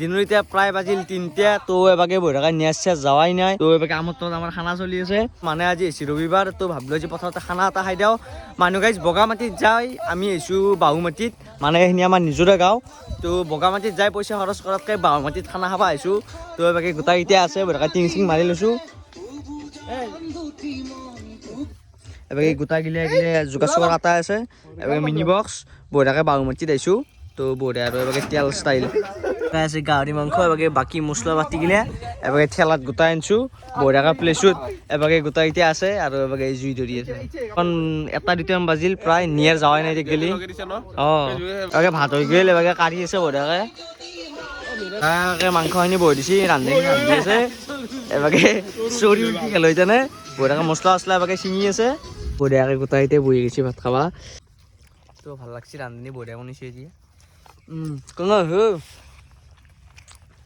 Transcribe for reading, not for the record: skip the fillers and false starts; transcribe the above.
দিনৰ এতিয়া প্ৰায় বাজিল 3টা। তো এবাকে বহি থকা নিয়াজ চিয়াজ যাৱাই নাই। তো এবাকে আমাৰ তলত আমাৰ খানা চলি আছে। মানে আজি আহিছে ৰবিবাৰ, তো ভাবিলো আজি পথাৰতে খানা এটা খাই দিওঁ। মানুহ গাইজ বগামাটিত যাই আমি আহিছোঁ বাহুমাটিত, মানে এইখিনি আমাৰ নিজৰে গাঁও। তো বগামাটিত যাই পইচা খৰচ কৰাতকৈ বাহুমাটিত খানা খাব আহিছোঁ। তো এবাকে গোটাই এতিয়া আছে বঢ়িয়াকৈ টিং চিং মাৰি লৈছোঁ। এবাকে গোটাই গিলে যোগাৰ চোগাৰ কাটা আছে। এবাকে মিনি বক্স বঢ়িয়াকৈ বাহুমাটিত আহিছোঁ। তো বঢ়িয়া আৰু এবাকে তেল ষ্টাইল আছে গাহৰি মাংস। এবাকে বাকী মছলা পাতি গিলে এবাকে ঠেলাত গোটাই আনিছোঁ বঢ়িয়াকৈ প্লেচত। এবাকে গোটাই এতিয়া আছে আৰু এবাকে জুই ধৰি আছে। এখন 1-2 বাজিল প্ৰায় নিয়াৰ যাৱাই নাই গেলি। এবাকে ভাত হৈ গ'ল। এবাকে কাঢ়ি আছে বঢ়িয়াকৈ। মাংসখিনি বহি দিছে, ৰান্ধি আছে। এবাকে চৰি উল্টি খেল হৈ জানে বঢ়িয়াকৈ মছলা চছলা এবাকে ছিঙি আছে। বঢ়িয়াকৈ গোটাইতে বহি গৈছে ভাত খাবা। তো ভাল লাগছে, ৰান্ধনি বঢ়িয়া বনাইছে আজি। কোন